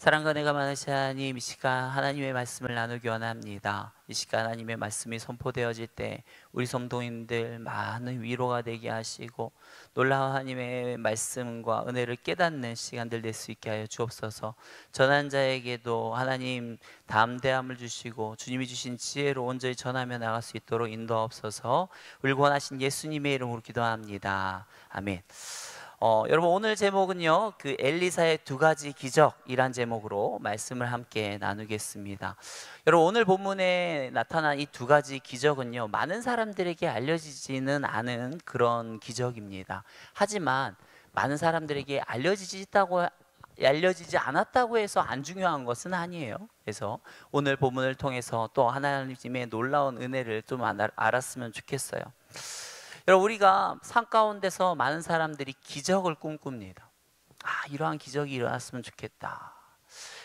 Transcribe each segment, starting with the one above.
사랑과 은혜가 많으신 하나님, 이 시간 하나님의 말씀을 나누기 원합니다. 이 시간 하나님의 말씀이 선포되어질 때 우리 성도님들 많은 위로가 되게 하시고 놀라운 하나님의 말씀과 은혜를 깨닫는 시간들 될 수 있게 하여 주옵소서. 전한 자에게도 하나님 담대함을 주시고 주님이 주신 지혜로 온전히 전하며 나갈 수 있도록 인도하옵소서. 우리 구원하신 예수님의 이름으로 기도합니다. 아멘. 여러분, 오늘 제목은요, 그 엘리사의 두 가지 기적이란 제목으로 말씀을 함께 나누겠습니다. 여러분, 오늘 본문에 나타난 이 두 가지 기적은요, 많은 사람들에게 알려지지는 않은 그런 기적입니다. 하지만 많은 사람들에게 알려지지 않았다고 해서 안 중요한 것은 아니에요. 그래서 오늘 본문을 통해서 또 하나님의 놀라운 은혜를 좀 알았으면 좋겠어요. 여러분, 우리가 삶 가운데서 많은 사람들이 기적을 꿈꿉니다. 이러한 기적이 일어났으면 좋겠다.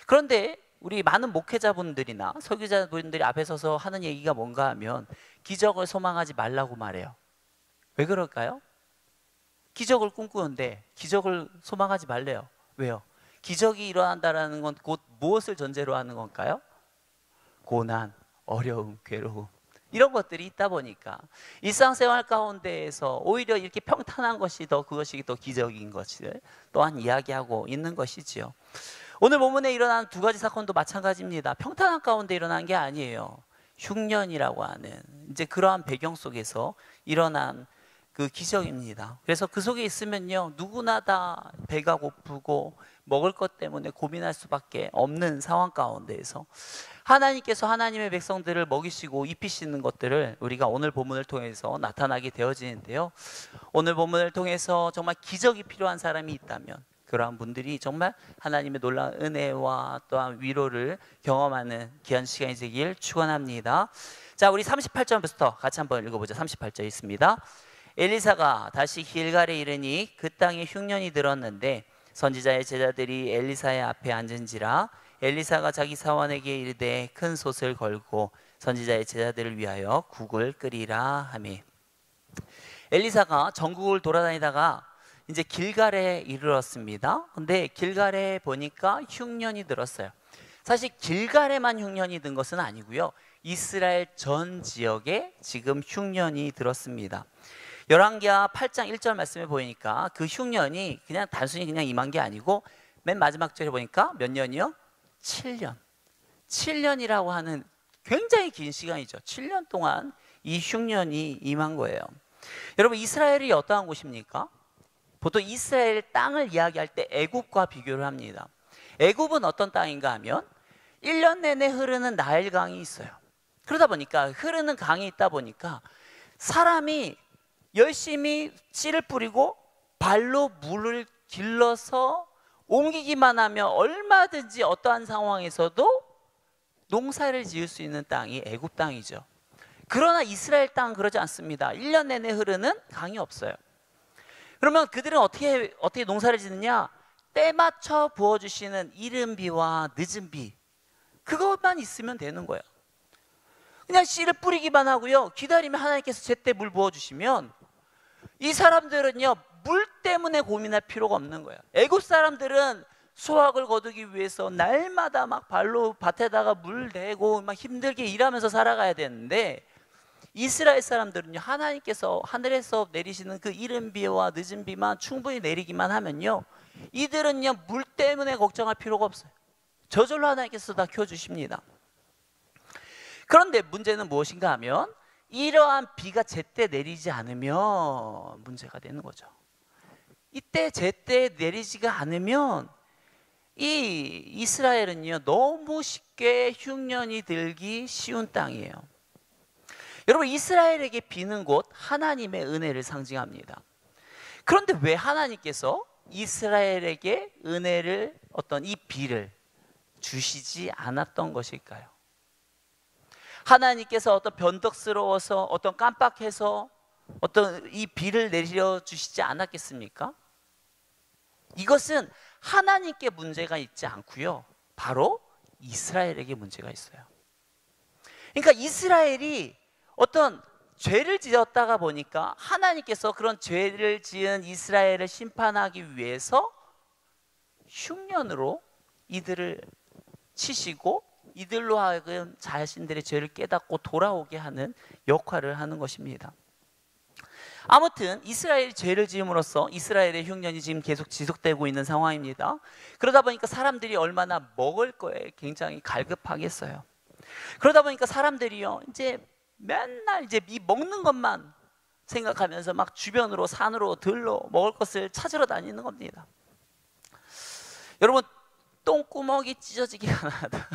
그런데 우리 많은 목회자분들이나 설교자분들이 앞에 서서 하는 얘기가 뭔가 하면 기적을 소망하지 말라고 말해요. 왜 그럴까요? 기적을 꿈꾸는데 기적을 소망하지 말래요. 왜요? 기적이 일어난다는 건 곧 무엇을 전제로 하는 건가요? 고난, 어려움, 괴로움, 이런 것들이 있다 보니까 일상생활 가운데에서 오히려 이렇게 평탄한 것이 그것이 더 기적인 것을 또한 이야기하고 있는 것이지요. 오늘 본문에 일어난 두 가지 사건도 마찬가지입니다. 평탄한 가운데 일어난 게 아니에요. 흉년이라고 하는 이제 그러한 배경 속에서 일어난 그 기적입니다. 그래서 그 속에 있으면요, 누구나 다 배가 고프고 먹을 것 때문에 고민할 수밖에 없는 상황 가운데에서 하나님께서 하나님의 백성들을 먹이시고 입히시는 것들을 우리가 오늘 본문을 통해서 나타나게 되어지는데요, 오늘 본문을 통해서 정말 기적이 필요한 사람이 있다면 그러한 분들이 정말 하나님의 놀라운 은혜와 또한 위로를 경험하는 귀한 시간이 되길 축원합니다. 자, 우리 38절부터 같이 한번 읽어보죠. 38절 있습니다. 엘리사가 다시 길갈에 이르니 그 땅에 흉년이 들었는데 선지자의 제자들이 엘리사의 앞에 앉은지라. 엘리사가 자기 사원에게 이르되 큰 솥을 걸고 선지자의 제자들을 위하여 국을 끓이라 하매. 엘리사가 전국을 돌아다니다가 이제 길갈에 이르렀습니다. 근데 길갈에 보니까 흉년이 들었어요. 사실 길갈에만 흉년이 든 것은 아니고요, 이스라엘 전 지역에 지금 흉년이 들었습니다. 열왕기하 8장 1절 말씀에 보니까 그 흉년이 그냥 단순히 그냥 임한 게 아니고 맨 마지막 절에 보니까 몇 년이요? 7년. 7년이라고 하는 굉장히 긴 시간이죠. 7년 동안 이 흉년이 임한 거예요. 여러분, 이스라엘이 어떠한 곳입니까? 보통 이스라엘 땅을 이야기할 때 애굽과 비교를 합니다. 애굽은 어떤 땅인가 하면 1년 내내 흐르는 나일강이 있어요. 그러다 보니까 흐르는 강이 있다 보니까 사람이 열심히 씨를 뿌리고 발로 물을 길러서 옮기기만 하면 얼마든지 어떠한 상황에서도 농사를 지을 수 있는 땅이 애굽 땅이죠. 그러나 이스라엘 땅은 그러지 않습니다. 1년 내내 흐르는 강이 없어요. 그러면 그들은 어떻게 농사를 짓느냐? 때 맞춰 부어주시는 이른 비와 늦은 비, 그것만 있으면 되는 거예요. 그냥 씨를 뿌리기만 하고요, 기다리면 하나님께서 제때 물 부어주시면 이 사람들은요, 물 때문에 고민할 필요가 없는 거예요. 애굽 사람들은 수확을 거두기 위해서 날마다 막 발로 밭에다가 물 대고 막 힘들게 일하면서 살아가야 되는데, 이스라엘 사람들은요, 하나님께서 하늘에서 내리시는 그 이른 비와 늦은 비만 충분히 내리기만 하면요, 이들은요 물 때문에 걱정할 필요가 없어요. 저절로 하나님께서 다 키워주십니다. 그런데 문제는 무엇인가 하면 이러한 비가 제때 내리지 않으면 문제가 되는 거죠. 이때 제때 내리지가 않으면 이 이스라엘은요, 너무 쉽게 흉년이 들기 쉬운 땅이에요. 여러분, 이스라엘에게 비는 곳 하나님의 은혜를 상징합니다. 그런데 왜 하나님께서 이스라엘에게 은혜를, 어떤 이 비를 주시지 않았던 것일까요? 하나님께서 어떤 변덕스러워서, 어떤 깜빡해서 어떤 이 비를 내려주시지 않았겠습니까? 이것은 하나님께 문제가 있지 않고요, 바로 이스라엘에게 문제가 있어요. 그러니까 이스라엘이 어떤 죄를 지었다가 보니까 하나님께서 그런 죄를 지은 이스라엘을 심판하기 위해서 흉년으로 이들을 치시고 이들로 하여금 자신들의 죄를 깨닫고 돌아오게 하는 역할을 하는 것입니다. 아무튼 이스라엘이 죄를 지음으로써 이스라엘의 흉년이 지금 계속 지속되고 있는 상황입니다. 그러다 보니까 사람들이 얼마나 먹을 거에 굉장히 갈급하겠어요. 그러다 보니까 사람들이요, 이제 맨날 이제 이 먹는 것만 생각하면서 막 주변으로 산으로 들로 먹을 것을 찾으러 다니는 겁니다. 여러분, 똥구멍이 찢어지기 가난하다.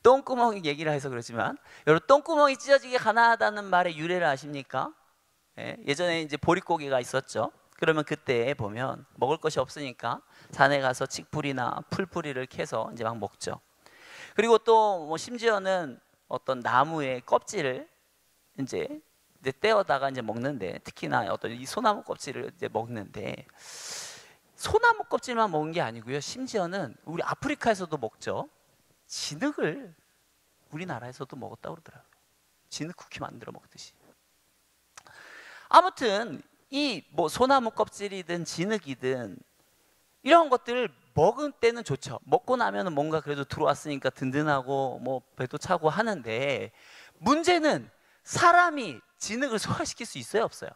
똥구멍이 얘기를 해서 그렇지만, 여러분, 똥구멍이 찢어지기 가난하다는 말의 유래를 아십니까? 예전에 이제 보릿고개가 있었죠. 그러면 그때 보면 먹을 것이 없으니까 산에 가서 칡뿌리나 풀뿌리를 캐서 이제 막 먹죠. 그리고 또 뭐 심지어는 어떤 나무의 껍질을 이제 떼어다가 이제 먹는데, 특히나 어떤 이 소나무 껍질을 이제 먹는데, 소나무 껍질만 먹는 게 아니고요, 심지어는 우리 아프리카에서도 먹죠. 진흙을 우리나라에서도 먹었다고 그러더라고요. 진흙 쿠키 만들어 먹듯이. 아무튼 이 뭐 소나무 껍질이든 진흙이든 이런 것들을 먹을 때는 좋죠. 먹고 나면은 뭔가 그래도 들어왔으니까 든든하고 뭐 배도 차고 하는데, 문제는 사람이 진흙을 소화시킬 수 있어요, 없어요?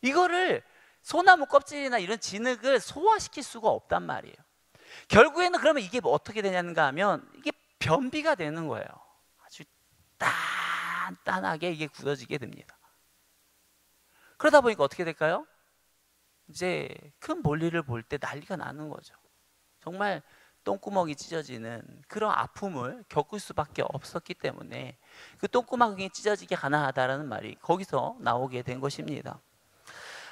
이거를 소나무 껍질이나 이런 진흙을 소화시킬 수가 없단 말이에요. 결국에는 그러면 이게 뭐 어떻게 되냐는가 하면 이게 변비가 되는 거예요. 아주 단단하게 이게 굳어지게 됩니다. 그러다 보니까 어떻게 될까요? 이제 큰 볼일을 볼 때 난리가 나는 거죠. 정말 똥구멍이 찢어지는 그런 아픔을 겪을 수밖에 없었기 때문에 그 똥구멍이 찢어지게 가난하다라는 말이 거기서 나오게 된 것입니다.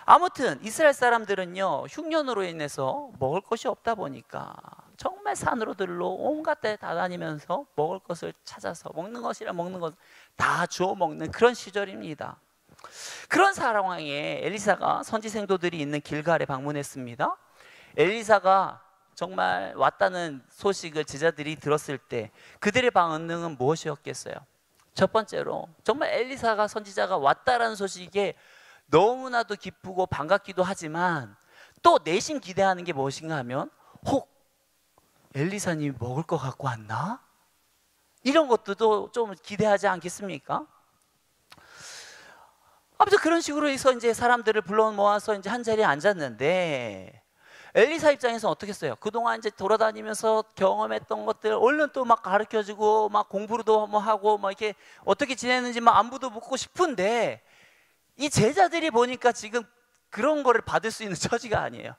아무튼 이스라엘 사람들은요, 흉년으로 인해서 먹을 것이 없다 보니까 정말 산으로 들로 온갖 데 다 다니면서 먹을 것을 찾아서 먹는 것이라 먹는 것 다 주워 먹는 그런 시절입니다. 그런 상황에 엘리사가 선지 생도들이 있는 길갈에 방문했습니다. 엘리사가 정말 왔다는 소식을 제자들이 들었을 때 그들의 반응은 무엇이었겠어요? 첫 번째로 정말 엘리사가 선지자가 왔다라는 소식에 너무나도 기쁘고 반갑기도 하지만 또 내심 기대하는 게 무엇인가 하면, 혹 엘리사님이 먹을 것 갖고 왔나? 이런 것도 좀 기대하지 않겠습니까? 아무튼 그런 식으로 해서 이제 사람들을 불러 모아서 이제 한 자리에 앉았는데, 엘리사 입장에서 어떻겠어요? 그동안 이제 돌아다니면서 경험했던 것들 얼른 또 막 가르쳐주고 막 공부도 뭐 하고 막 이렇게 어떻게 지내는지 막 안부도 묻고 싶은데, 이 제자들이 보니까 지금 그런 거를 받을 수 있는 처지가 아니에요.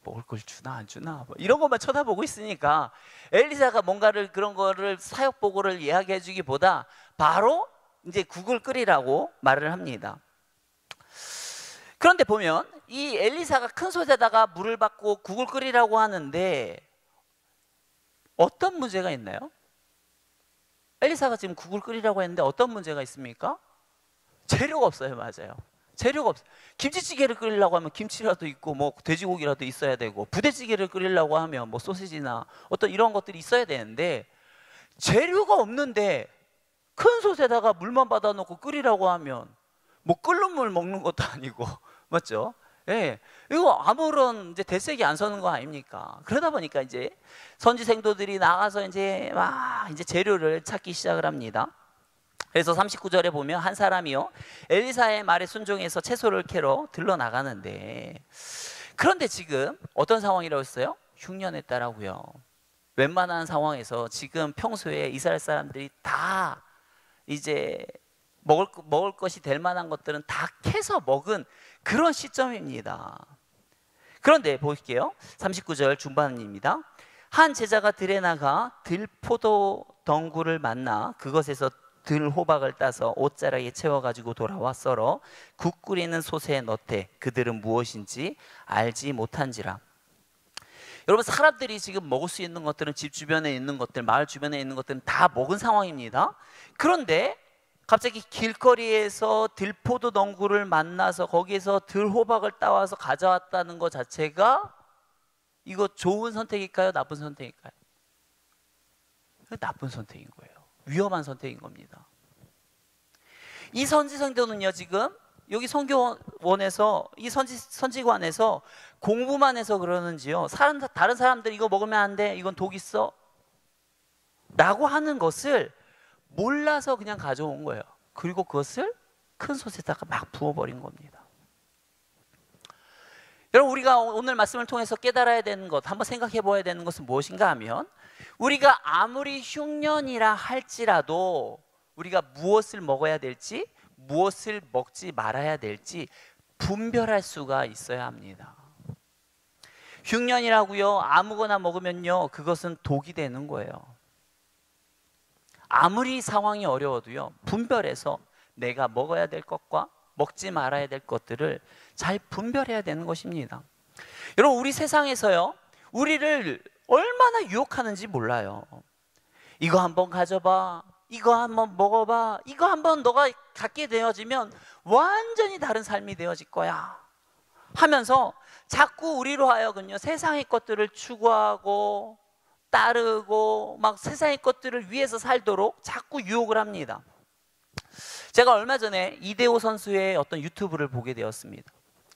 먹을 걸 주나 안 주나 뭐 이런 것만 쳐다보고 있으니까 엘리사가 뭔가를 그런 거를 사역 보고를 이야기해 주기보다 바로 이제 국을 끓이라고 말을 합니다. 그런데 보면 이 엘리사가 큰 솥에다가 물을 받고 국을 끓이라고 하는데 어떤 문제가 있나요? 엘리사가 지금 국을 끓이라고 했는데 어떤 문제가 있습니까? 재료가 없어요. 맞아요. 재료가 없어요. 김치찌개를 끓이려고 하면 김치라도 있고 뭐 돼지고기라도 있어야 되고, 부대찌개를 끓이려고 하면 뭐 소시지나 어떤 이런 것들이 있어야 되는데 재료가 없는데 큰 솥에다가 물만 받아놓고 끓이라고 하면 뭐 끓는 물 먹는 것도 아니고 맞죠? 예, 이거 아무런 이제 대책이 안 서는 거 아닙니까? 그러다 보니까 이제 선지 생도들이 나가서 이제 막 이제 재료를 찾기 시작을 합니다. 그래서 39절에 보면 한 사람이요, 엘리사의 말에 순종해서 채소를 캐러 들러 나가는데, 그런데 지금 어떤 상황이라고 했어요? 흉년했다라고요. 웬만한 상황에서 지금 평소에 이스라엘 사람들이 다 이제 먹을 것이 될 만한 것들은 다 캐서 먹은 그런 시점입니다. 그런데 볼게요. 39절 중반입니다. 한 제자가 들에 나가 들포도 덩굴을 만나 그것에서 들호박을 따서 옷자락에 채워가지고 돌아와 썰어 국 끓이는 솥에 넣되 그들은 무엇인지 알지 못한지라. 여러분, 사람들이 지금 먹을 수 있는 것들은 집 주변에 있는 것들, 마을 주변에 있는 것들은 다 먹은 상황입니다. 그런데 갑자기 길거리에서 들포도 덩굴을 만나서 거기에서 들호박을 따와서 가져왔다는 것 자체가 이거 좋은 선택일까요? 나쁜 선택일까요? 나쁜 선택인 거예요. 위험한 선택인 겁니다. 이 선지 생도는요, 지금 여기 선교원에서 이 선지관에서 공부만 해서 그러는지요, 다른 사람들 이거 먹으면 안 돼, 이건 독 있어 라고 하는 것을 몰라서 그냥 가져온 거예요. 그리고 그것을 큰 솥에다가 막 부어버린 겁니다. 여러분, 우리가 오늘 말씀을 통해서 깨달아야 되는 것, 한번 생각해 보아야 되는 것은 무엇인가 하면, 우리가 아무리 흉년이라 할지라도 우리가 무엇을 먹어야 될지, 무엇을 먹지 말아야 될지 분별할 수가 있어야 합니다. 흉년이라고요, 아무거나 먹으면요, 그것은 독이 되는 거예요. 아무리 상황이 어려워도요, 분별해서 내가 먹어야 될 것과 먹지 말아야 될 것들을 잘 분별해야 되는 것입니다. 여러분, 우리 세상에서요, 우리를 얼마나 유혹하는지 몰라요. 이거 한번 가져봐, 이거 한번 먹어봐, 이거 한번 너가 갖게 되어지면 완전히 다른 삶이 되어질 거야 하면서 자꾸 우리로 하여금요, 세상의 것들을 추구하고 따르고 막 세상의 것들을 위해서 살도록 자꾸 유혹을 합니다. 제가 얼마 전에 이대호 선수의 어떤 유튜브를 보게 되었습니다.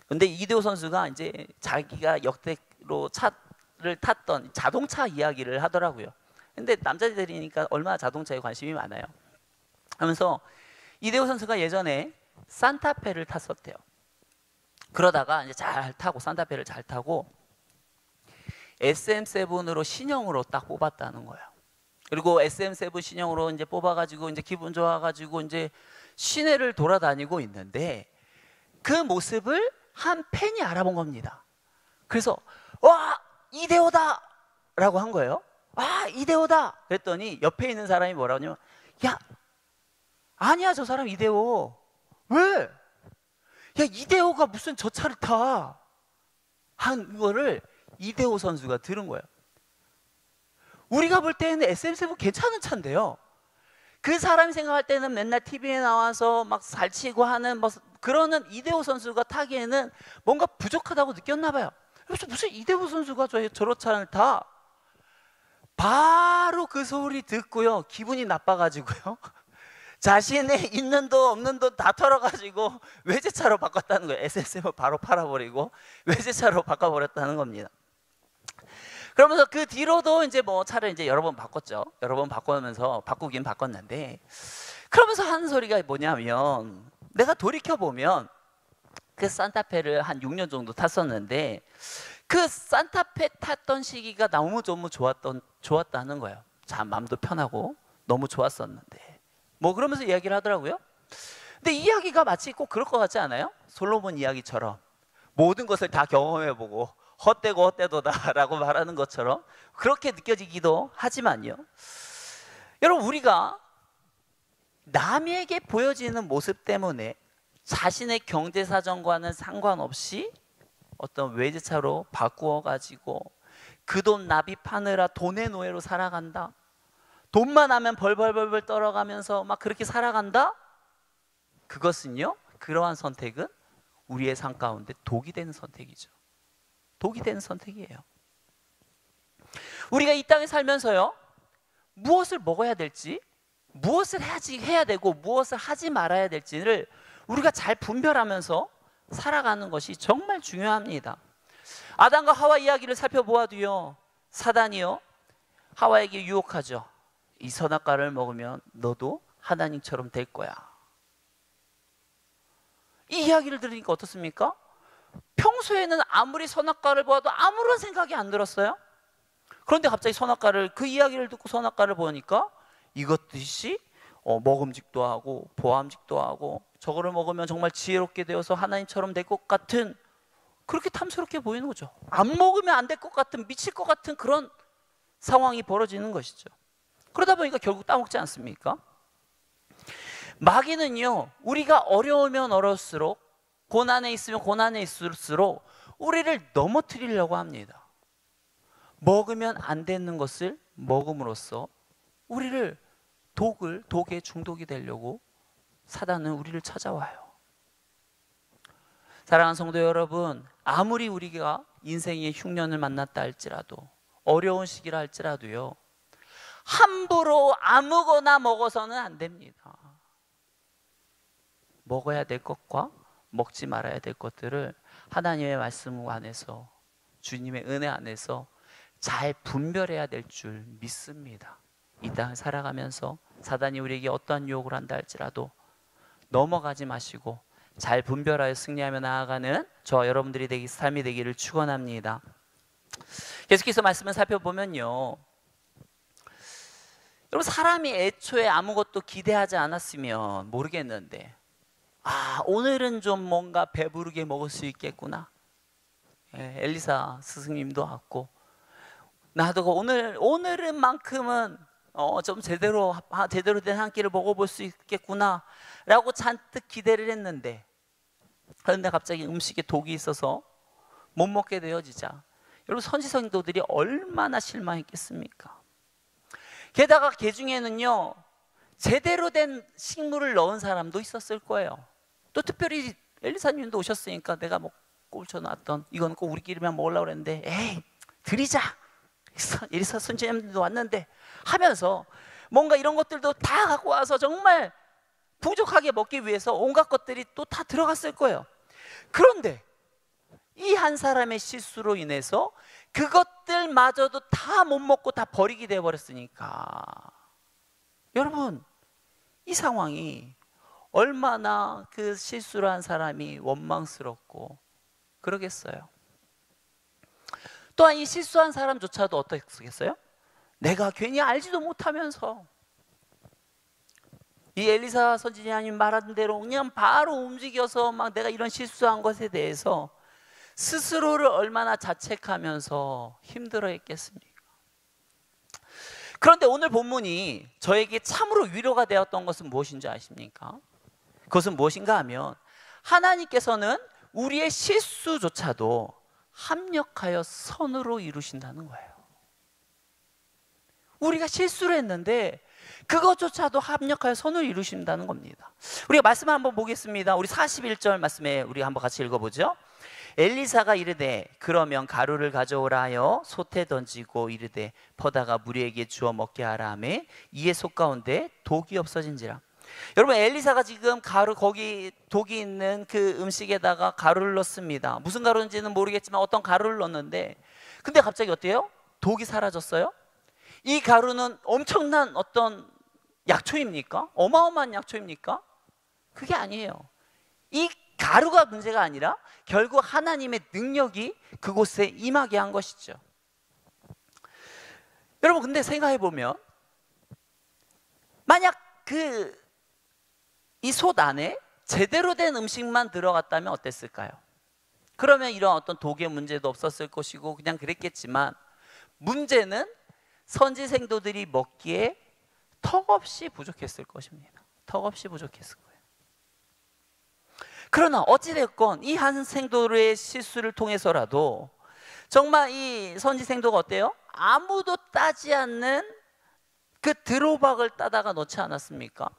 근데 이대호 선수가 이제 자기가 역대로 차를 탔던 자동차 이야기를 하더라고요. 근데 남자들이니까 얼마나 자동차에 관심이 많아요. 하면서 이대호 선수가 예전에 산타페를 탔었대요. 그러다가 이제 잘 타고, 산타페를 잘 타고 SM7으로 신형으로 딱 뽑았다는 거예요. 그리고 SM7 신형으로 이제 뽑아가지고 이제 기분 좋아가지고 이제 시내를 돌아다니고 있는데, 그 모습을 한 팬이 알아본 겁니다. 그래서 와, 이대호다 라고 한 거예요. 아, 이대호다. 그랬더니 옆에 있는 사람이 뭐라냐면, 야, 아니야, 저 사람 이대호. 왜? 야, 이대호가 무슨 저 차를 타? 한 거를 이대호 선수가 들은 거예요. 우리가 볼 때는 SM7 괜찮은 차인데요, 그 사람이 생각할 때는 맨날 TV에 나와서 막 살치고 하는 뭐 그러는 이대호 선수가 타기에는 뭔가 부족하다고 느꼈나 봐요. 그래서 무슨 이대호 선수가 저런 차를 타? 바로 그 소리 듣고요, 기분이 나빠가지고요, 자신의 있는 돈 없는 돈 다 털어가지고 외제차로 바꿨다는 거예요. SM7 바로 팔아버리고 외제차로 바꿔버렸다는 겁니다. 그러면서 그 뒤로도 이제 뭐 차를 이제 여러 번 바꿨죠. 여러 번 바꾸면서 바꾸긴 바꿨는데, 그러면서 하는 소리가 뭐냐면, 내가 돌이켜보면 그 산타페를 한 6년 정도 탔었는데, 그 산타페 탔던 시기가 너무 좋았다는 거예요. 참 마음도 편하고 너무 좋았었는데, 뭐 그러면서 이야기를 하더라고요. 근데 이 이야기가 마치 꼭 그럴 것 같지 않아요? 솔로몬 이야기처럼 모든 것을 다 경험해보고 헛되고 헛되도다라고 말하는 것처럼 그렇게 느껴지기도 하지만요, 여러분, 우리가 남에게 보여지는 모습 때문에 자신의 경제 사정과는 상관없이 어떤 외제차로 바꾸어 가지고 그 돈 납입하느라 돈의 노예로 살아간다, 돈만 하면 벌벌벌벌 떨어가면서 막 그렇게 살아간다, 그것은요, 그러한 선택은 우리의 삶 가운데 독이 되는 선택이죠. 독이 되는 선택이에요. 우리가 이 땅에 살면서요, 무엇을 먹어야 될지, 무엇을 해야 되고 무엇을 하지 말아야 될지를 우리가 잘 분별하면서 살아가는 것이 정말 중요합니다. 아담과 하와 이야기를 살펴보아도요, 사단이요, 하와에게 유혹하죠. 이 선악과를 먹으면 너도 하나님처럼 될 거야. 이 이야기를 들으니까 어떻습니까? 평소에는 아무리 선악과를 보아도 아무런 생각이 안 들었어요. 그런데 갑자기 그 이야기를 듣고 선악과를 보니까 이것듯이 먹음직도 하고 보암직도 하고, 저거를 먹으면 정말 지혜롭게 되어서 하나님처럼 될 것 같은, 그렇게 탐스럽게 보이는 거죠. 안 먹으면 안 될 것 같은, 미칠 것 같은 그런 상황이 벌어지는 것이죠. 그러다 보니까 결국 따먹지 않습니까? 마귀는요, 우리가 어려우면 어려울수록, 고난에 있으면 고난에 있을수록 우리를 넘어뜨리려고 합니다. 먹으면 안 되는 것을 먹음으로써 우리를 독에 중독이 되려고 사단은 우리를 찾아와요. 사랑하는 성도 여러분, 아무리 우리가 인생의 흉년을 만났다 할지라도, 어려운 시기라 할지라도요, 함부로 아무거나 먹어서는 안 됩니다. 먹어야 될 것과 먹지 말아야 될 것들을 하나님의 말씀 안에서, 주님의 은혜 안에서 잘 분별해야 될 줄 믿습니다. 이 땅을 살아가면서 사단이 우리에게 어떠한 유혹을 한다 할지라도 넘어가지 마시고 잘 분별하여 승리하며 나아가는 저와 여러분들이 삶이 되기를 축원합니다. 계속해서 말씀을 살펴보면요, 여러분, 사람이 애초에 아무것도 기대하지 않았으면 모르겠는데, 오늘은 좀 뭔가 배부르게 먹을 수 있겠구나. 엘리사 스승님도 왔고, 나도 오늘은만큼은 좀 제대로 된 한 끼를 먹어볼 수 있겠구나 라고 잔뜩 기대를 했는데, 그런데 갑자기 음식에 독이 있어서 못 먹게 되어지자 여러분, 선지성도들이 얼마나 실망했겠습니까? 게다가 그 중에는요, 제대로 된 식물을 넣은 사람도 있었을 거예요. 또 특별히 엘리사님도 오셨으니까 내가 뭐 꽂혀놨던 이건 꼭 우리끼리만 먹으려고 그랬는데, 에이 드리자, 엘리사 선지자님도 왔는데 하면서 뭔가 이런 것들도 다 갖고 와서 정말 부족하게 먹기 위해서 온갖 것들이 또 다 들어갔을 거예요. 그런데 이 한 사람의 실수로 인해서 그것들마저도 다 못 먹고 다 버리게 되어버렸으니까, 여러분, 이 상황이 얼마나 그 실수를 한 사람이 원망스럽고 그러겠어요. 또한 이 실수한 사람조차도 어떻겠어요? 내가 괜히 알지도 못하면서 이 엘리사 선지자님 말한 대로 그냥 바로 움직여서 막 내가 이런 실수한 것에 대해서 스스로를 얼마나 자책하면서 힘들어했겠습니까? 그런데 오늘 본문이 저에게 참으로 위로가 되었던 것은 무엇인지 아십니까? 그것은 무엇인가 하면, 하나님께서는 우리의 실수조차도 합력하여 선으로 이루신다는 거예요. 우리가 실수를 했는데 그것조차도 합력하여 선을 이루신다는 겁니다. 우리가 말씀을 한번 보겠습니다. 우리 41절 말씀에 우리 한번 같이 읽어보죠. 엘리사가 이르되 그러면 가루를 가져오라 하여 솥에 던지고 이르되 퍼다가 무리에게 주어 먹게 하라 하매 이에 솥 가운데 독이 없어진지라. 여러분, 엘리사가 지금 거기 독이 있는 그 음식에다가 가루를 넣습니다. 무슨 가루인지는 모르겠지만 어떤 가루를 넣었는데, 근데 갑자기 어때요? 독이 사라졌어요? 이 가루는 엄청난 어떤 약초입니까? 어마어마한 약초입니까? 그게 아니에요. 이 가루가 문제가 아니라 결국 하나님의 능력이 그곳에 임하게 한 것이죠. 여러분, 근데 생각해 보면, 만약 이 솥 안에 제대로 된 음식만 들어갔다면 어땠을까요? 그러면 이런 어떤 독의 문제도 없었을 것이고 그냥 그랬겠지만, 문제는 선지생도들이 먹기에 턱없이 부족했을 것입니다. 턱없이 부족했을 거예요. 그러나 어찌됐건 이 한 생도의 실수를 통해서라도 정말 이 선지생도가 어때요? 아무도 따지 않는 그 드로박을 따다가 넣지 않았습니까?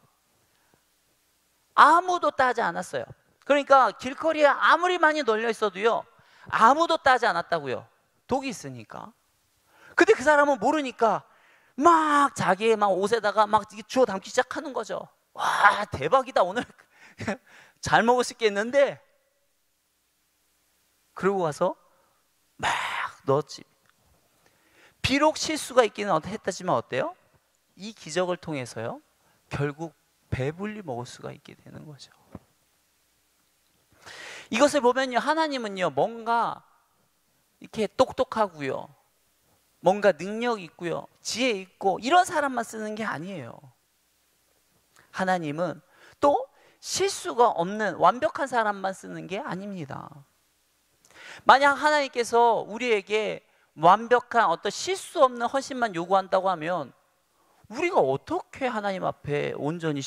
아무도 따지 않았어요. 그러니까 길거리에 아무리 많이 널려 있어도요, 아무도 따지 않았다고요. 독이 있으니까. 근데 그 사람은 모르니까 막 자기의 막 옷에다가 막 주워 담기 시작하는 거죠. 와, 대박이다, 오늘 잘 먹을 수 있겠는데. 그러고 와서 막 넣었지. 비록 실수가 있기는 했다지만 어때요? 이 기적을 통해서요, 결국 배불리 먹을 수가 있게 되는 거죠. 이것을 보면요, 하나님은요, 뭔가 이렇게 똑똑하고요, 뭔가 능력 있고요, 지혜 있고 이런 사람만 쓰는 게 아니에요. 하나님은 또 실수가 없는 완벽한 사람만 쓰는 게 아닙니다. 만약 하나님께서 우리에게 완벽한 어떤 실수 없는 헌신만 요구한다고 하면 우리가 어떻게 하나님 앞에 온전히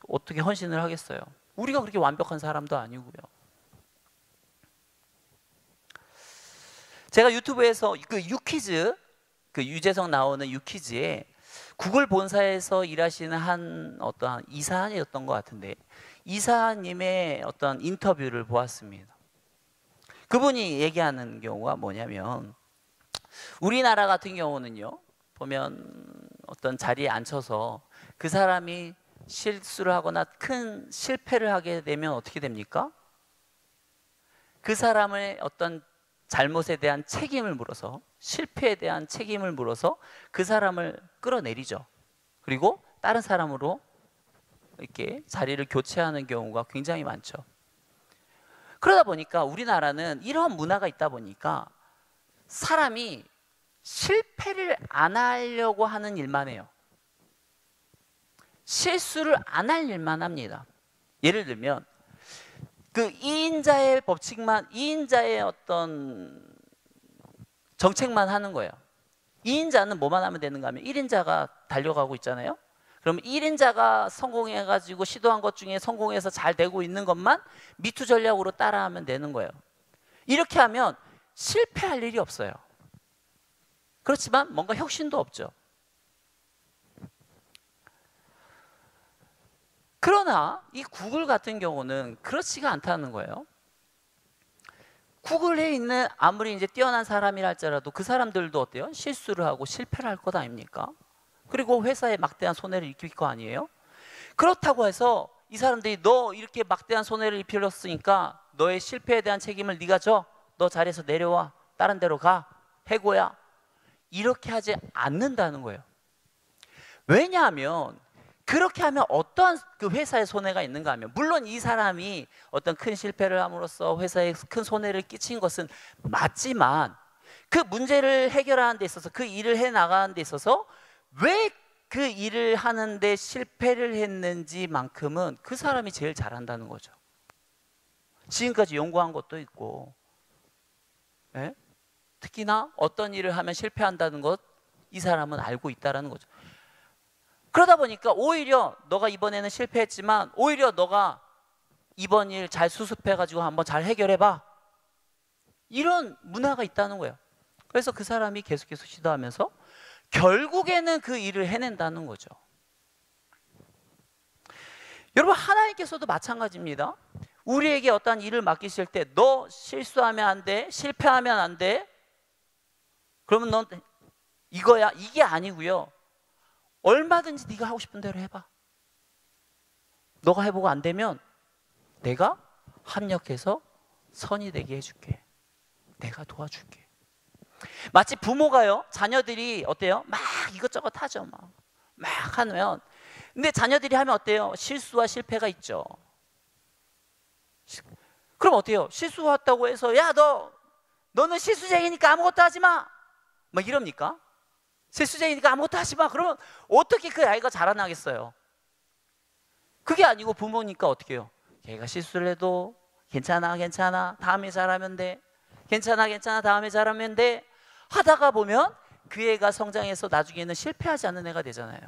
어떻게 헌신을 하겠어요? 우리가 그렇게 완벽한 사람도 아니고요. 제가 유튜브에서 그 유퀴즈, 그 유재석 나오는 유퀴즈에 구글 본사에서 일하시는 한 어떤 이사님이었던 것 같은데, 이사님의 어떤 인터뷰를 보았습니다. 그분이 얘기하는 경우가 뭐냐면, 우리나라 같은 경우는요, 보면 어떤 자리에 앉혀서 그 사람이 실수를 하거나 큰 실패를 하게 되면 어떻게 됩니까? 그 사람의 어떤 잘못에 대한 책임을 물어서, 실패에 대한 책임을 물어서 그 사람을 끌어내리죠. 그리고 다른 사람으로 이렇게 자리를 교체하는 경우가 굉장히 많죠. 그러다 보니까 우리나라는 이런 문화가 있다 보니까 사람이 실패를 안 하려고 하는 일만 해요. 실수를 안 할 일만 합니다. 예를 들면 그 2인자의 법칙만, 2인자의 어떤 정책만 하는 거예요. 2인자는 뭐만 하면 되는가 하면 1인자가 달려가고 있잖아요. 그럼 1인자가 성공해가지고 시도한 것 중에 성공해서 잘 되고 있는 것만 미투 전략으로 따라하면 되는 거예요. 이렇게 하면 실패할 일이 없어요. 그렇지만 뭔가 혁신도 없죠. 그러나 이 구글 같은 경우는 그렇지가 않다는 거예요. 구글에 있는 아무리 이제 뛰어난 사람이라 할지라도 그 사람들도 어때요? 실수를 하고 실패를 할 것 아닙니까? 그리고 회사에 막대한 손해를 입힐 거 아니에요? 그렇다고 해서 이 사람들이 너 이렇게 막대한 손해를 입혔으니까 너의 실패에 대한 책임을 네가 져. 너 자리에서 내려와. 다른 데로 가. 해고야. 이렇게 하지 않는다는 거예요. 왜냐하면 그렇게 하면 어떠한 그 회사에 손해가 있는가 하면, 물론 이 사람이 어떤 큰 실패를 함으로써 회사에 큰 손해를 끼친 것은 맞지만 그 문제를 해결하는 데 있어서, 그 일을 해나가는 데 있어서 왜 그 일을 하는데 실패를 했는지만큼은 그 사람이 제일 잘한다는 거죠. 지금까지 연구한 것도 있고, 예? 특히나 어떤 일을 하면 실패한다는 것, 이 사람은 알고 있다는 거죠. 그러다 보니까 오히려 너가 이번에는 실패했지만 오히려 너가 이번 일 잘 수습해가지고 한번 잘 해결해봐. 이런 문화가 있다는 거예요. 그래서 그 사람이 계속해서 시도하면서 결국에는 그 일을 해낸다는 거죠. 여러분, 하나님께서도 마찬가지입니다. 우리에게 어떠한 일을 맡기실 때 너 실수하면 안 돼, 실패하면 안 돼, 그러면 넌 이거야, 이게 아니고요. 얼마든지 네가 하고 싶은 대로 해봐. 너가 해보고 안 되면 내가 합력해서 선이 되게 해줄게. 내가 도와줄게. 마치 부모가요, 자녀들이 어때요? 막 이것저것 하죠. 막 하면, 근데 자녀들이 하면 어때요? 실수와 실패가 있죠. 그럼 어때요? 실수했다고 해서 야, 너는 실수쟁이니까 아무것도 하지 마, 막 이럽니까? 실수쟁이니까 아무것도 하지 마. 그러면 어떻게 그 아이가 자라나겠어요? 그게 아니고 부모니까 어떻게 해요? 걔가 실수를 해도 괜찮아, 괜찮아, 다음에 잘하면 돼. 괜찮아, 괜찮아, 다음에 잘하면 돼. 하다가 보면 그 애가 성장해서 나중에는 실패하지 않는 애가 되잖아요.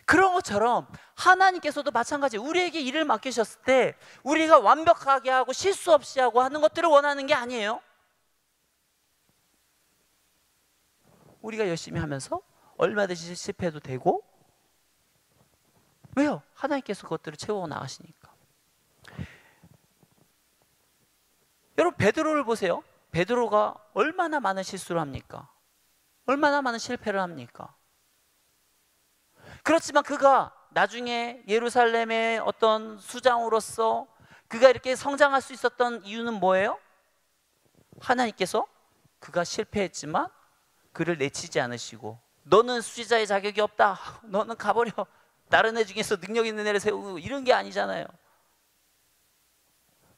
그런 것처럼 하나님께서도 마찬가지, 우리에게 일을 맡기셨을 때 우리가 완벽하게 하고 실수 없이 하고 하는 것들을 원하는 게 아니에요. 우리가 열심히 하면서 얼마든지 실패해도 되고, 왜요? 하나님께서 그것들을 채워 나가시니까. 여러분, 베드로를 보세요. 베드로가 얼마나 많은 실수를 합니까? 얼마나 많은 실패를 합니까? 그렇지만 그가 나중에 예루살렘의 어떤 수장으로서 그가 이렇게 성장할 수 있었던 이유는 뭐예요? 하나님께서 그가 실패했지만 그를 내치지 않으시고, 너는 수지자의 자격이 없다, 너는 가버려, 다른 애 중에서 능력 있는 애를 세우고, 이런 게 아니잖아요.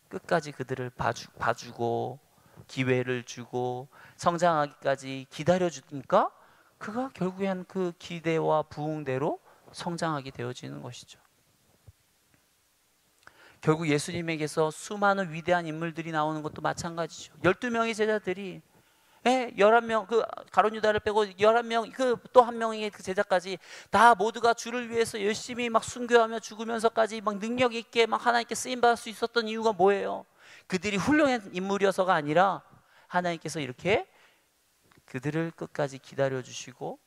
끝까지 그들을 봐주고 기회를 주고 성장하기까지 기다려주니까 그가 결국엔 그 기대와 부응대로 성장하게 되어지는 것이죠. 결국 예수님에게서 수많은 위대한 인물들이 나오는 것도 마찬가지죠. 12명의 제자들이, 11명, 그 가룟 유다를 빼고 11명, 그 또 한 명의 그 제자까지 다 모두가 주를 위해서 열심히 막 순교하며 죽으면서까지 막 능력 있게 막 하나님께 쓰임 받을 수 있었던 이유가 뭐예요? 그들이 훌륭한 인물이어서가 아니라 하나님께서 이렇게 그들을 끝까지 기다려 주시고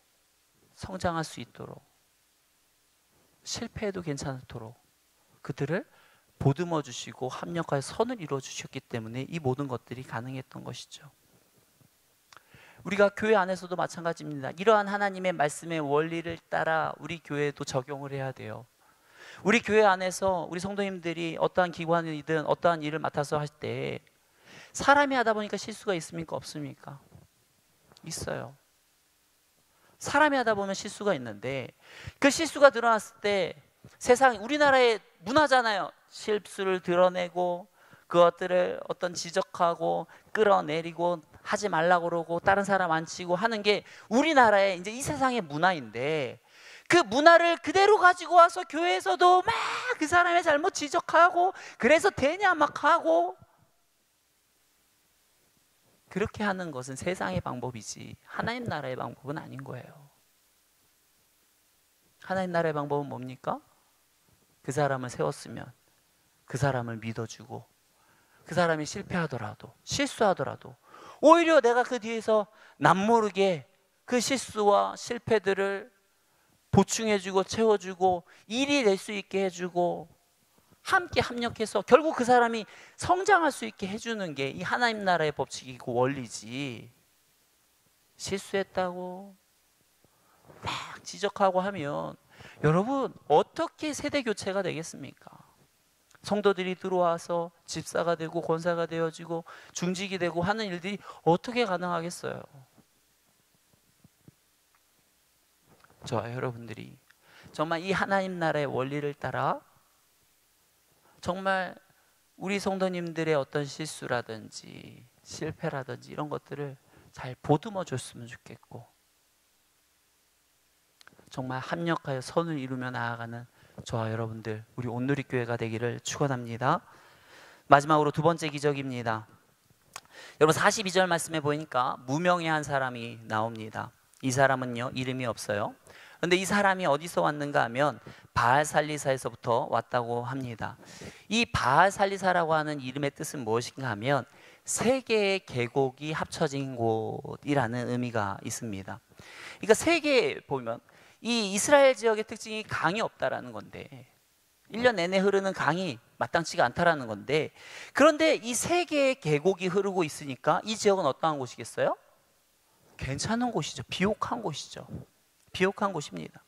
성장할 수 있도록, 실패해도 괜찮도록 그들을 보듬어 주시고 합력하여 선을 이루어 주셨기 때문에 이 모든 것들이 가능했던 것이죠. 우리가 교회 안에서도 마찬가지입니다. 이러한 하나님의 말씀의 원리를 따라 우리 교회도 적용을 해야 돼요. 우리 교회 안에서 우리 성도님들이 어떠한 기관이든 어떠한 일을 맡아서 할 때 사람이 하다 보니까 실수가 있습니까? 없습니까? 있어요. 사람이 하다 보면 실수가 있는데 그 실수가 드러났을 때 세상, 우리나라의 문화잖아요. 실수를 드러내고 그것들을 어떤 지적하고 끌어내리고 하지 말라고 그러고 다른 사람 안 치고 하는 게 우리나라의 이제 이 세상의 문화인데, 그 문화를 그대로 가지고 와서 교회에서도 막 그 사람의 잘못 지적하고 그래서 되냐 막 하고, 그렇게 하는 것은 세상의 방법이지 하나님 나라의 방법은 아닌 거예요. 하나님 나라의 방법은 뭡니까? 그 사람을 세웠으면 그 사람을 믿어주고, 그 사람이 실패하더라도 실수하더라도 오히려 내가 그 뒤에서 남모르게 그 실수와 실패들을 보충해주고 채워주고 일이 될 수 있게 해주고 함께 합력해서 결국 그 사람이 성장할 수 있게 해주는 게 이 하나님 나라의 법칙이고 원리지, 실수했다고 막 지적하고 하면 여러분 어떻게 세대 교체가 되겠습니까? 성도들이 들어와서 집사가 되고 권사가 되어지고 중직이 되고 하는 일들이 어떻게 가능하겠어요? 저와 여러분들이 정말 이 하나님 나라의 원리를 따라 정말 우리 성도님들의 어떤 실수라든지 실패라든지 이런 것들을 잘 보듬어 줬으면 좋겠고, 정말 합력하여 선을 이루며 나아가는 저와 여러분들, 우리 온누리교회가 되기를 축원합니다. 마지막으로 두 번째 기적입니다. 여러분 42절 말씀에 보니까 무명의 한 사람이 나옵니다. 이 사람은요 이름이 없어요. 그런데 이 사람이 어디서 왔는가 하면 바알살리사에서부터 왔다고 합니다. 이 바알살리사라고 하는 이름의 뜻은 무엇인가 하면 세 개의 계곡이 합쳐진 곳이라는 의미가 있습니다. 그러니까 세계에 보면 이 이스라엘 지역의 특징이 강이 없다라는 건데, 1년 내내 흐르는 강이 마땅치가 않다라는 건데, 그런데 이 세 개의 계곡이 흐르고 있으니까 이 지역은 어떠한 곳이겠어요? 괜찮은 곳이죠. 비옥한 곳이죠. 비옥한 곳입니다.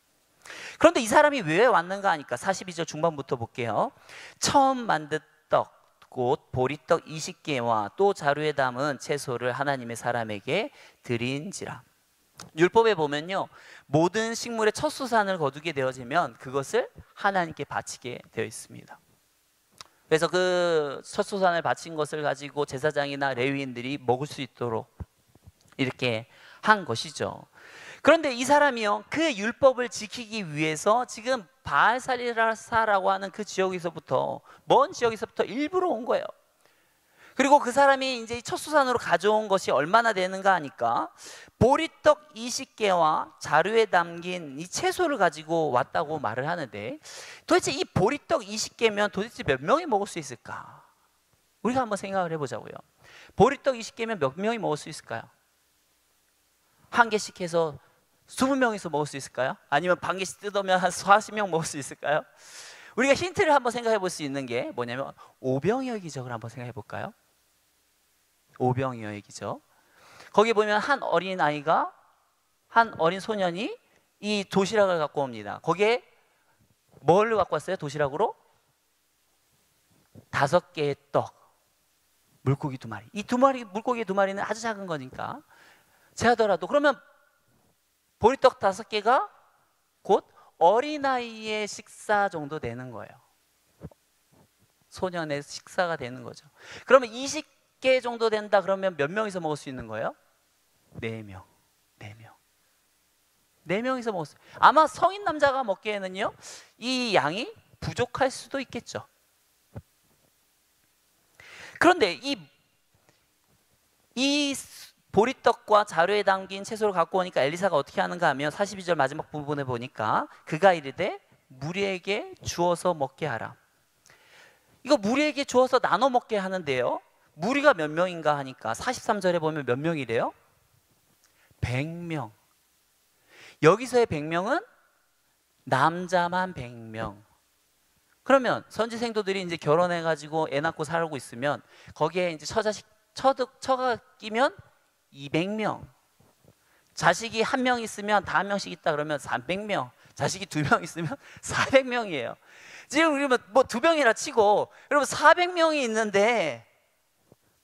그런데 이 사람이 왜 왔는가 하니까 42절 중반부터 볼게요. 처음 만든 떡 곧 보리떡 20개와 또 자루에 담은 채소를 하나님의 사람에게 드린지라. 율법에 보면요, 모든 식물의 첫 수산을 거두게 되어지면 그것을 하나님께 바치게 되어 있습니다. 그래서 그 첫 수산을 바친 것을 가지고 제사장이나 레위인들이 먹을 수 있도록 이렇게 한 것이죠. 그런데 이 사람이요, 그 율법을 지키기 위해서 지금 바알살리사라고 하는 그 지역에서부터, 먼 지역에서부터 일부러 온 거예요. 그리고 그 사람이 이제 첫 수산으로 가져온 것이 얼마나 되는가 하니까 보리떡 20개와 자루에 담긴 이 채소를 가지고 왔다고 말을 하는데, 도대체 이 보리떡 20개면 도대체 몇 명이 먹을 수 있을까? 우리가 한번 생각을 해보자고요. 보리떡 20개면 몇 명이 먹을 수 있을까요? 한 개씩 해서 20명이서 먹을 수 있을까요? 아니면 반 개씩 뜯으면 한 40명 먹을 수 있을까요? 우리가 힌트를 한번 생각해 볼 수 있는 게 뭐냐면 오병이어의 기적을 한번 생각해 볼까요? 오병이어의 기적. 거기 보면 한 어린 아이가, 한 어린 소년이 이 도시락을 갖고 옵니다. 거기에 뭘 갖고 왔어요? 도시락으로 5개의 떡, 물고기 2마리. 이 물고기 2마리는 아주 작은 거니까 제하더라도, 그러면 보리떡 5개가 곧 어린아이의 식사 정도 되는 거예요. 소년의 식사가 되는 거죠. 그러면 20개 정도 된다 그러면 몇 명이서 먹을 수 있는 거예요? 4명. 4명이서 먹을 수. 아마 성인 남자가 먹기에는요 이 양이 부족할 수도 있겠죠. 그런데 이 보리떡과 자루에 담긴 채소를 갖고 오니까 엘리사가 어떻게 하는가 하면 42절 마지막 부분에 보니까 그가 이르되 무리에게 주어서 먹게 하라. 이거 무리에게 주어서 나눠 먹게 하는데요, 무리가 몇 명인가 하니까 43절에 보면 몇 명이래요? 100명. 여기서의 100명은 남자만 100명. 그러면 선지생도들이 이제 결혼해가지고 애 낳고 살고 있으면 거기에 이제 처가 끼면 200명. 자식이 1명 있으면 다 1명씩 있다 그러면 300명. 자식이 2명 있으면 400명이에요. 지금 우리 뭐 2병이라 치고 여러분 400명이 있는데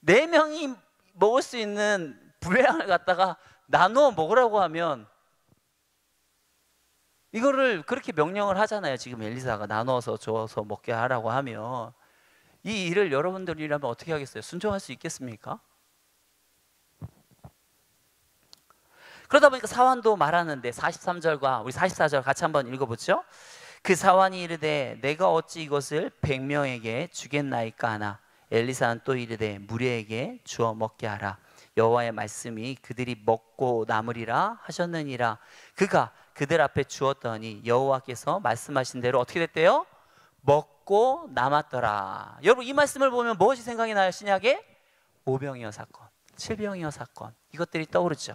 4명이 먹을 수 있는 분량을 갖다가 나누어 먹으라고 하면 이거를 그렇게 명령을 하잖아요. 지금 엘리사가 나눠서 줘서 먹게 하라고 하면 이 일을 여러분들이라면 어떻게 하겠어요? 순종할 수 있겠습니까? 그러다 보니까 사환도 말하는데 43절과 우리 44절 같이 한번 읽어보죠. 그 사환이 이르되 내가 어찌 이것을 100명에게 주겠나이까 하나 엘리사는 또 이르되 무리에게 주어 먹게 하라. 여호와의 말씀이 그들이 먹고 남으리라 하셨느니라. 그가 그들 앞에 주었더니 여호와께서 말씀하신 대로 어떻게 됐대요? 먹고 남았더라. 여러분 이 말씀을 보면 무엇이 생각이 나요? 신약에 5병이어 사건, 7병이어 사건, 이것들이 떠오르죠.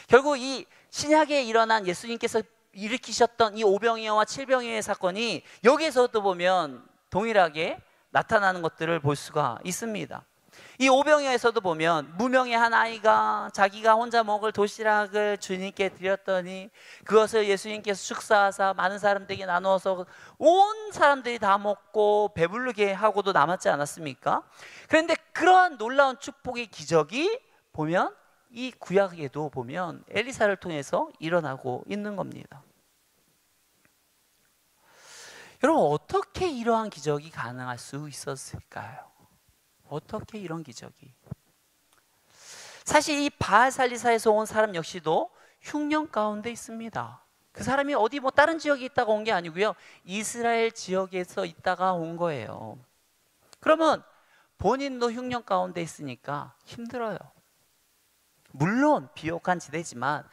결국 이 신약에 일어난 예수님께서 일으키셨던 이 5병이어와 7병이어의 사건이 여기에서도 보면 동일하게 나타나는 것들을 볼 수가 있습니다. 이 5병이어에서도 보면 무명의 한 아이가 자기가 혼자 먹을 도시락을 주님께 드렸더니 그것을 예수님께서 축사하사 많은 사람들에게 나누어서 온 사람들이 다 먹고 배부르게 하고도 남았지 않았습니까? 그런데 그러한 놀라운 축복의 기적이 보면 이 구약에도 보면 엘리사를 통해서 일어나고 있는 겁니다. 여러분 어떻게 이러한 기적이 가능할 수 있었을까요? 어떻게 이런 기적이? 사실 이 바알살리사에서 온 사람 역시도 흉년 가운데 있습니다. 그 사람이 어디 뭐 다른 지역에 있다가 온 게 아니고요, 이스라엘 지역에서 있다가 온 거예요. 그러면 본인도 흉년 가운데 있으니까 힘들어요. 물론 비옥한 지대지만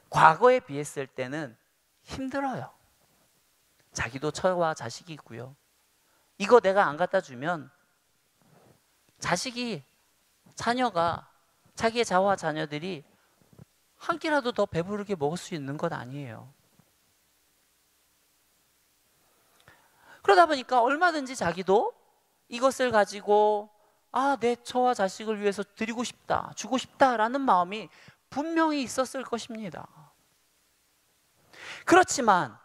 과거에 비했을 때는 힘들어요. 자기도 처와 자식이 있고요. 이거 내가 안 갖다 주면 자녀가 자기의 자와 자녀들이 한 끼라도 더 배부르게 먹을 수 있는 것 아니에요. 그러다 보니까 얼마든지 자기도 이것을 가지고 내 처와 자식을 위해서 드리고 싶다, 주고 싶다라는 마음이 분명히 있었을 것입니다. 그렇지만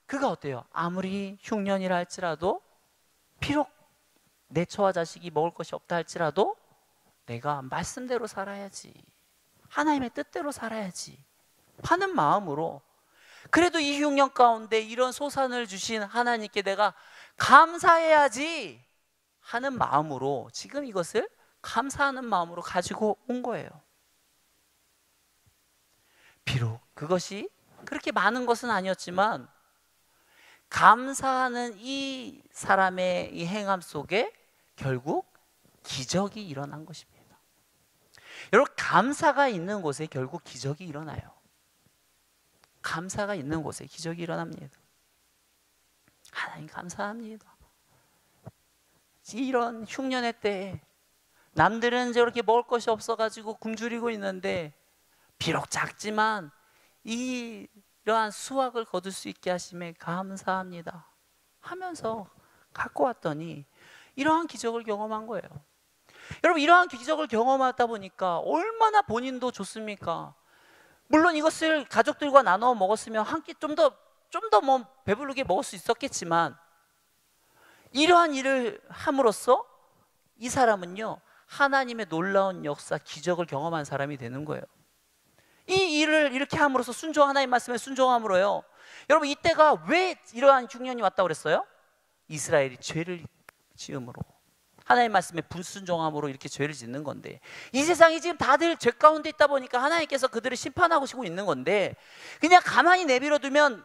그가 어때요? 아무리 흉년이라 할지라도 비록 내 처와 자식이 먹을 것이 없다 할지라도 내가 말씀대로 살아야지, 하나님의 뜻대로 살아야지 하는 마음으로, 그래도 이 흉년 가운데 이런 소산을 주신 하나님께 내가 감사해야지 하는 마음으로 지금 이것을 감사하는 마음으로 가지고 온 거예요. 비록 그것이 그렇게 많은 것은 아니었지만 감사하는 이 사람의 이 행함 속에 결국 기적이 일어난 것입니다. 여러분 감사가 있는 곳에 결국 기적이 일어나요. 감사가 있는 곳에 기적이 일어납니다. 하나님 감사합니다. 이런 흉년의 때에 남들은 저렇게 먹을 것이 없어가지고 굶주리고 있는데 비록 작지만 이러한 수확을 거둘 수 있게 하심에 감사합니다 하면서 갖고 왔더니 이러한 기적을 경험한 거예요. 여러분 이러한 기적을 경험하다 보니까 얼마나 본인도 좋습니까? 물론 이것을 가족들과 나눠 먹었으면 한 끼 좀 더 뭐 배부르게 먹을 수 있었겠지만 이러한 일을 함으로써 이 사람은요 하나님의 놀라운 역사, 기적을 경험한 사람이 되는 거예요. 이 일을 이렇게 함으로써 하나님 말씀에 순종함으로요, 여러분 이때가 왜 이러한 흉년이 왔다고 그랬어요? 이스라엘이 죄를 지음으로, 하나님 말씀에 불순종함으로 이렇게 죄를 짓는 건데, 이 세상이 지금 다들 죄 가운데 있다 보니까 하나님께서 그들을 심판하시고 있는 건데, 그냥 가만히 내버려두면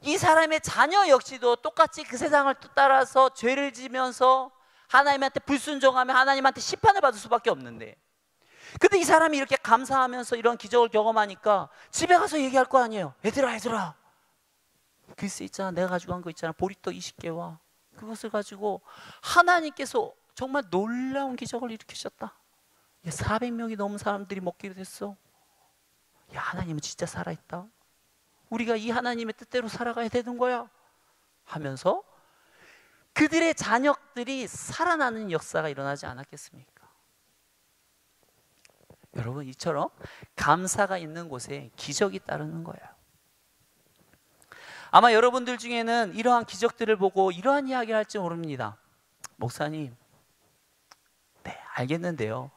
이 사람의 자녀 역시도 똑같이 그 세상을 따라서 죄를 지면서 하나님한테 불순종하면 하나님한테 심판을 받을 수밖에 없는데, 근데 이 사람이 이렇게 감사하면서 이런 기적을 경험하니까 집에 가서 얘기할 거 아니에요. 얘들아 글쎄 있잖아, 내가 가지고 간 거 있잖아, 보리떡 20개와 그것을 가지고 하나님께서 정말 놀라운 기적을 일으키셨다. 400명이 넘은 사람들이 먹게 됐어. 야, 하나님은 진짜 살아있다. 우리가 이 하나님의 뜻대로 살아가야 되는 거야 하면서 그들의 자녀들이 살아나는 역사가 일어나지 않았겠습니까? 여러분 이처럼 감사가 있는 곳에 기적이 따르는 거예요. 아마 여러분들 중에는 이러한 기적들을 보고 이러한 이야기를 할지 모릅니다. 목사님, 네, 알겠는데요.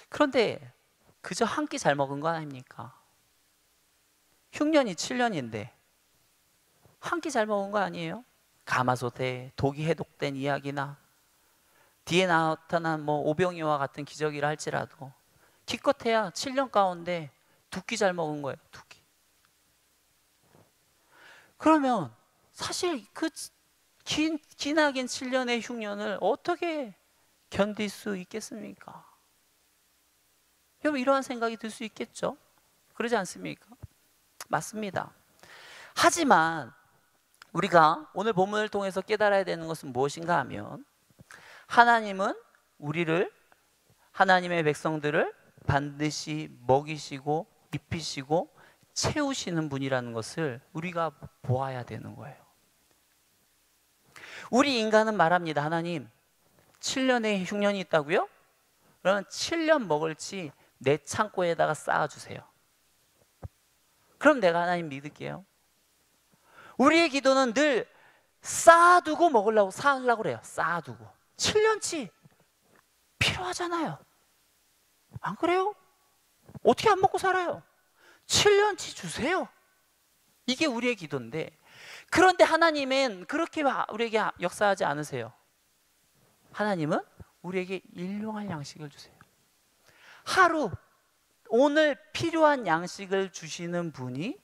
그런데 그저 한 끼 잘 먹은 거 아닙니까? 흉년이 7년인데 한 끼 잘 먹은 거 아니에요? 가마솥에 독이 해독된 이야기나 뒤에 나타난 오병이와 같은 기적이라 할지라도 기껏해야 7년 가운데 2끼 잘 먹은 거예요. 2끼. 그러면 사실 그 기나긴 7년의 흉년을 어떻게 견딜 수 있겠습니까? 여러분, 이러한 생각이 들 수 있겠죠? 그러지 않습니까? 맞습니다. 하지만 우리가 오늘 본문을 통해서 깨달아야 되는 것은 무엇인가 하면, 하나님은 우리를, 하나님의 백성들을 반드시 먹이시고 입히시고 채우시는 분이라는 것을 우리가 보아야 되는 거예요. 우리 인간은 말합니다. 하나님, 7년의 흉년이 있다고요? 그러면 7년 먹을지 내 창고에다가 쌓아주세요. 그럼 내가 하나님 믿을게요. 우리의 기도는 늘 쌓아두고 먹으려고, 살려고 그래요. 쌓아두고. 7년치 필요하잖아요. 안 그래요? 어떻게 안 먹고 살아요? 7년치 주세요. 이게 우리의 기도인데, 그런데 하나님은 그렇게 우리에게 역사하지 않으세요. 하나님은 우리에게 일용할 양식을 주세요. 하루, 오늘 필요한 양식을 주시는 분이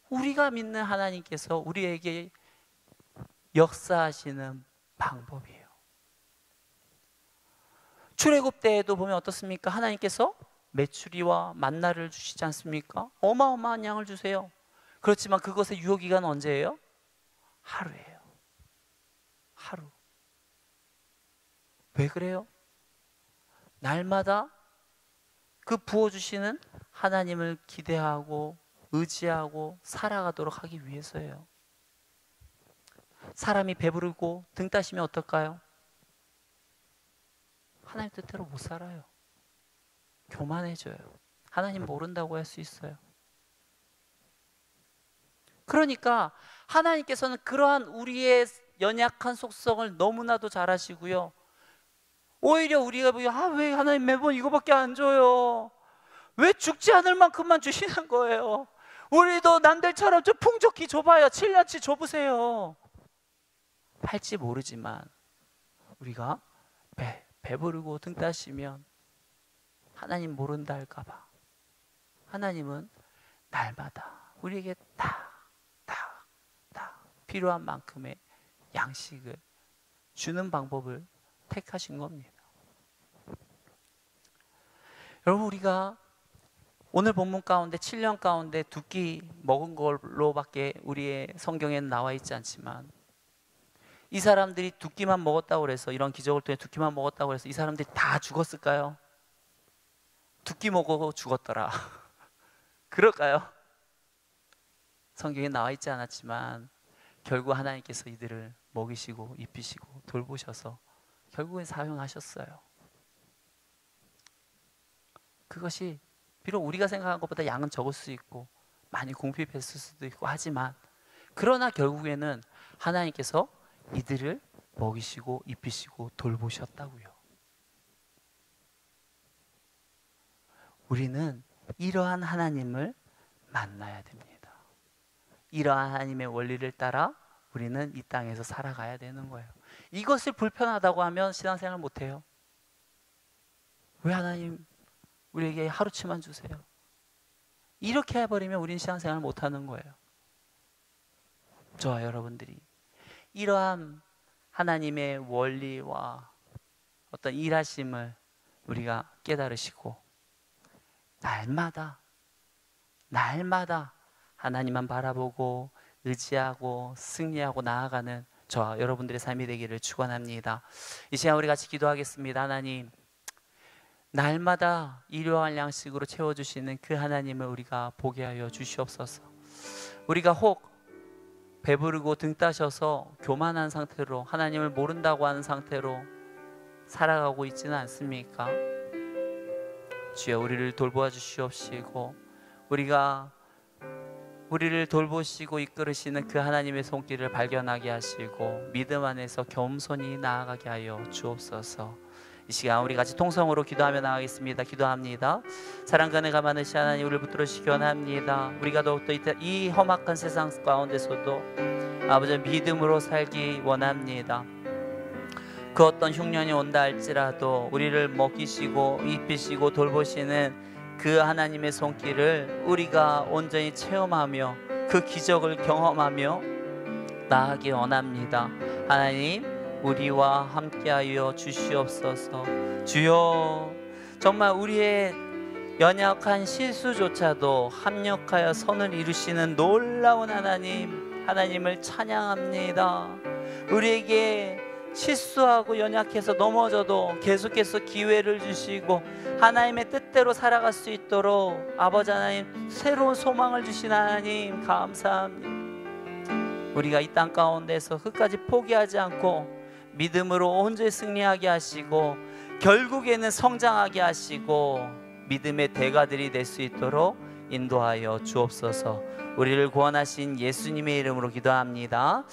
우리가 믿는 하나님께서 우리에게 역사하시는 방법이에요. 출애굽 때에도 보면 어떻습니까? 하나님께서 메추리와 만나를 주시지 않습니까? 어마어마한 양을 주세요. 그렇지만 그것의 유효기간은 언제예요? 하루예요. 하루. 왜 그래요? 날마다 그 부어주시는 하나님을 기대하고 의지하고 살아가도록 하기 위해서예요. 사람이 배부르고 등 따시면 어떨까요? 하나님 뜻대로 못 살아요. 교만해져요. 하나님 모른다고 할 수 있어요. 그러니까 하나님께서는 그러한 우리의 연약한 속성을 너무나도 잘 아시고요. 오히려 우리가 왜 하나님 매번 이거밖에 안 줘요? 왜 죽지 않을 만큼만 주시는 거예요? 우리도 남들처럼 좀 풍족히 줘봐요. 7년치 줘보세요. 할지 모르지만 우리가 배부르고 등 따시면 하나님 모른다 할까봐 하나님은 날마다 우리에게 다 필요한 만큼의 양식을 주는 방법을 택하신 겁니다. 여러분, 우리가 오늘 본문 가운데 7년 가운데 2끼 먹은 걸로밖에 우리의 성경에는 나와 있지 않지만, 이 사람들이 2끼만 먹었다고 해서, 이런 기적을 통해 2끼만 먹었다고 해서 이 사람들이 다 죽었을까요? 2끼 먹고 죽었더라. 그럴까요? 성경에 나와 있지 않았지만 결국 하나님께서 이들을 먹이시고 입히시고 돌보셔서 결국엔 사용하셨어요. 그것이 비록 우리가 생각한 것보다 양은 적을 수 있고 많이 궁핍했을 수도 있고 하지만, 그러나 결국에는 하나님께서 이들을 먹이시고 입히시고 돌보셨다고요. 우리는 이러한 하나님을 만나야 됩니다. 이러한 하나님의 원리를 따라 우리는 이 땅에서 살아가야 되는 거예요. 이것을 불편하다고 하면 신앙생활 못해요. 왜 하나님 우리에게 하루치만 주세요? 이렇게 해버리면 우리는 신앙생활 못하는 거예요. 저와 여러분들이 이러한 하나님의 원리와 어떤 일하심을 우리가 깨달으시고 날마다 하나님만 바라보고 의지하고 승리하고 나아가는 저와 여러분들의 삶이 되기를 축원합니다. 이 시간 우리 같이 기도하겠습니다. 하나님, 날마다 일용할 양식으로 채워주시는 그 하나님을 우리가 보게 하여 주시옵소서. 우리가 혹 배부르고 등 따셔서 교만한 상태로 하나님을 모른다고 하는 상태로 살아가고 있지는 않습니까? 주여, 우리를 돌보아 주시옵시고 우리가 우리를 돌보시고 이끌으시는 그 하나님의 손길을 발견하게 하시고 믿음 안에서 겸손히 나아가게 하여 주옵소서. 이 시간 우리 같이 통성으로 기도하며 나가겠습니다. 기도합니다. 사랑과 은혜가 많으신 하나님, 우리를 붙들으시기 원합니다. 우리가 더욱더 이 험악한 세상 가운데서도 아버지 믿음으로 살기 원합니다. 그 어떤 흉년이 온다 할지라도 우리를 먹이시고 입히시고 돌보시는 그 하나님의 손길을 우리가 온전히 체험하며 그 기적을 경험하며 나아가기 원합니다. 하나님, 우리와 함께하여 주시옵소서. 주여, 정말 우리의 연약한 실수조차도 합력하여 선을 이루시는 놀라운 하나님, 하나님을 찬양합니다. 우리에게 실수하고 연약해서 넘어져도 계속해서 기회를 주시고 하나님의 뜻대로 살아갈 수 있도록 아버지 하나님, 새로운 소망을 주신 하나님 감사합니다. 우리가 이 땅 가운데서 끝까지 포기하지 않고 믿음으로 온전히 승리하게 하시고 결국에는 성장하게 하시고 믿음의 대가들이 될 수 있도록 인도하여 주옵소서. 우리를 구원하신 예수님의 이름으로 기도합니다.